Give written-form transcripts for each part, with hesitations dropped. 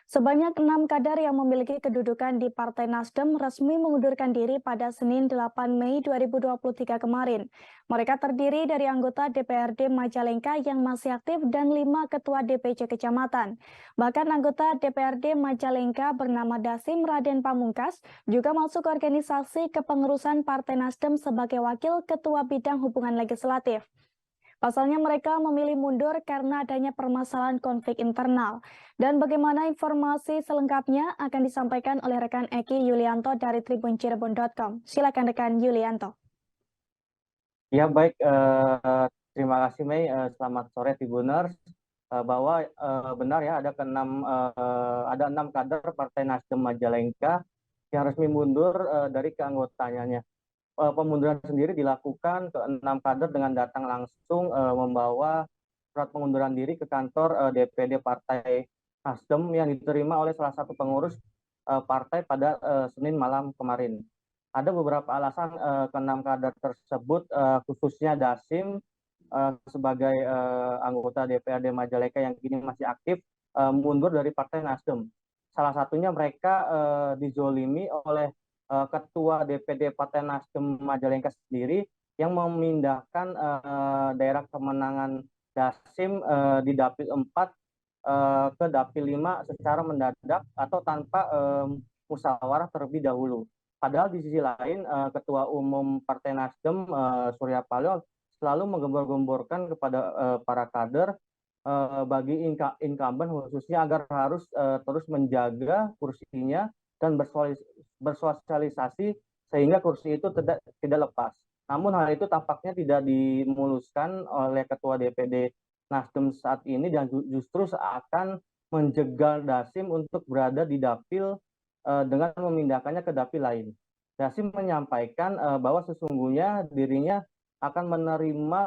Sebanyak 6 kader yang memiliki kedudukan di Partai Nasdem resmi mengundurkan diri pada Senin 8 Mei 2023 kemarin. Mereka terdiri dari anggota DPRD Majalengka yang masih aktif dan 5 ketua DPC kecamatan. Bahkan anggota DPRD Majalengka bernama Dasim Raden Pamungkas juga masuk organisasi kepengurusan Partai Nasdem sebagai wakil ketua bidang hubungan legislatif. Pasalnya mereka memilih mundur karena adanya permasalahan konflik internal. Dan bagaimana informasi selengkapnya akan disampaikan oleh rekan Eki Yulianto dari tribuncirebon.com. Silakan rekan Yulianto. Ya baik, terima kasih Mei. Selamat sore Tribuners. Bahwa benar ya ada enam kader Partai Nasdem Majalengka yang resmi mundur dari keanggotaannya. Pemunduran sendiri dilakukan ke 6 kader dengan datang langsung membawa surat pengunduran diri ke kantor DPD Partai Nasdem yang diterima oleh salah satu pengurus partai pada Senin malam kemarin. Ada beberapa alasan ke-6 kader tersebut, khususnya Dasim sebagai anggota DPRD Majalengka yang kini masih aktif mundur dari Partai Nasdem. Salah satunya mereka dizolimi oleh Ketua DPD Partai Nasdem Majalengka sendiri yang memindahkan daerah kemenangan Dasim di Dapil 4 ke Dapil 5 secara mendadak atau tanpa musyawarah terlebih dahulu. Padahal di sisi lain Ketua Umum Partai Nasdem Surya Paloh selalu menggembor-gemborkan kepada para kader bagi incumbent khususnya agar harus terus menjaga kursinya dan bersosialisasi sehingga kursi itu tidak lepas. Namun hal itu tampaknya tidak dimuluskan oleh Ketua DPD Nasdem saat ini dan justru seakan menjegal Dasim untuk berada di dapil dengan memindahkannya ke dapil lain. Dasim menyampaikan bahwa sesungguhnya dirinya akan menerima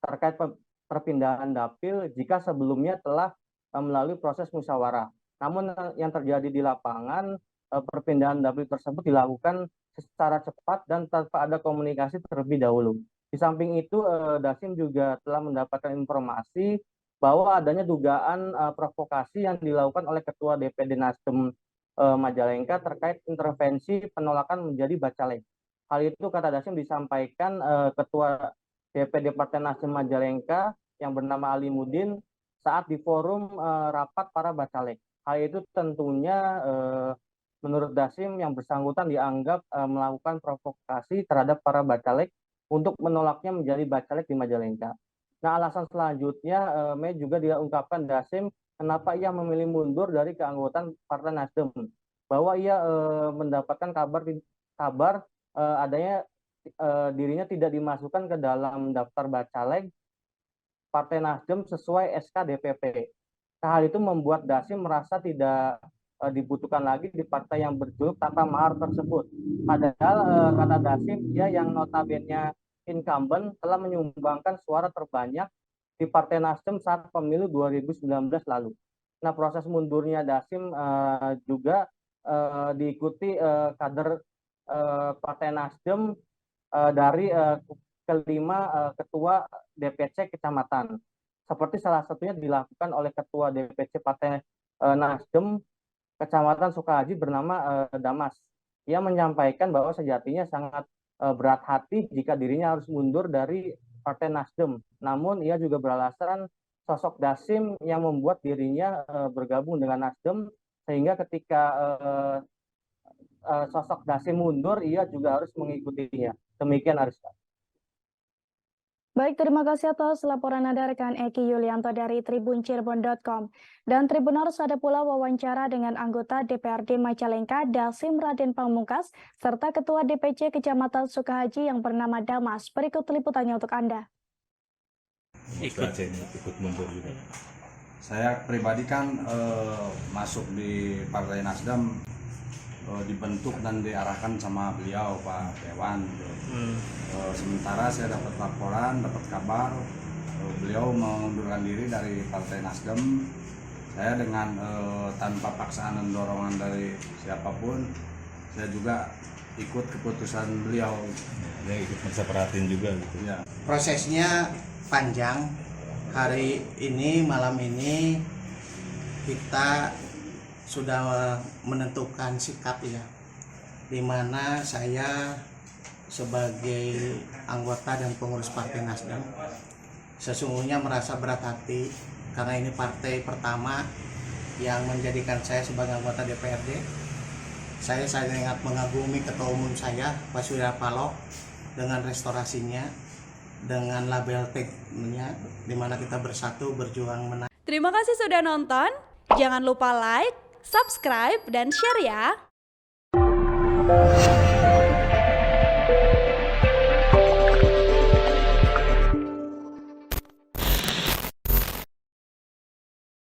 terkait perpindahan dapil jika sebelumnya telah melalui proses musyawarah. Namun yang terjadi di lapangan, perpindahan dapil tersebut dilakukan secara cepat dan tanpa ada komunikasi terlebih dahulu. Di samping itu, Dasim juga telah mendapatkan informasi bahwa adanya dugaan provokasi yang dilakukan oleh Ketua DPD Nasdem Majalengka terkait intervensi penolakan menjadi bacalek. Hal itu kata Dasim disampaikan Ketua DPD Partai Nasdem Majalengka yang bernama Ali Mudin saat di forum rapat para bacalek. Hal itu tentunya menurut Dasim yang bersangkutan dianggap melakukan provokasi terhadap para bacalek untuk menolaknya menjadi bacalek di Majalengka. Nah, alasan selanjutnya Mei juga diungkapkan Dasim kenapa ia memilih mundur dari keanggotaan Partai Nasdem, bahwa ia mendapatkan kabar adanya dirinya tidak dimasukkan ke dalam daftar bacalek Partai Nasdem sesuai SK DPP. Nah, hal itu membuat Dasim merasa tidak dibutuhkan lagi di partai yang berjuluk Tata Mahar tersebut. Padahal kata Dasim, dia yang notabene incumbent telah menyumbangkan suara terbanyak di Partai Nasdem saat pemilu 2019 lalu. Nah, proses mundurnya Dasim juga diikuti kader Partai Nasdem dari kelima ketua DPC kecamatan. Seperti salah satunya dilakukan oleh Ketua DPC Partai Nasdem Kecamatan Sukahaji bernama Damas. Ia menyampaikan bahwa sejatinya sangat berat hati jika dirinya harus mundur dari Partai Nasdem. Namun ia juga beralasan sosok Dasim yang membuat dirinya bergabung dengan Nasdem sehingga ketika sosok Dasim mundur ia juga harus mengikutinya. Demikian Ariska. Baik, terima kasih atas laporan Anda rekan Eki Yulianto dari tribuncirebon.com. Dan Tribuners, ada pula wawancara dengan anggota DPRD Majalengka Dasim Raden Pamungkas serta Ketua DPC Kecamatan Sukahaji yang bernama Damas. Berikut liputannya untuk Anda. Ikut mundur juga. Saya pribadi kan masuk di Partai Nasdem dibentuk dan diarahkan sama beliau Pak Dewan. Sementara saya dapat laporan, dapat kabar beliau mengundurkan diri dari Partai Nasdem. Saya dengan tanpa paksaan dan dorongan dari siapapun, saya juga ikut keputusan beliau. Ya, ikut merasa perhatiin juga gitu. Ya. Prosesnya panjang. Hari ini, malam ini kita sudah menentukan sikap ya, di mana saya sebagai anggota dan pengurus Partai Nasdem sesungguhnya merasa berat hati karena ini partai pertama yang menjadikan saya sebagai anggota DPRD. Saya sangat mengagumi ketua umum saya, Pak Surya Paloh, dengan restorasinya, dengan label tag-nya, di mana kita bersatu berjuang menang. Terima kasih sudah nonton. Jangan lupa like, subscribe, dan share ya.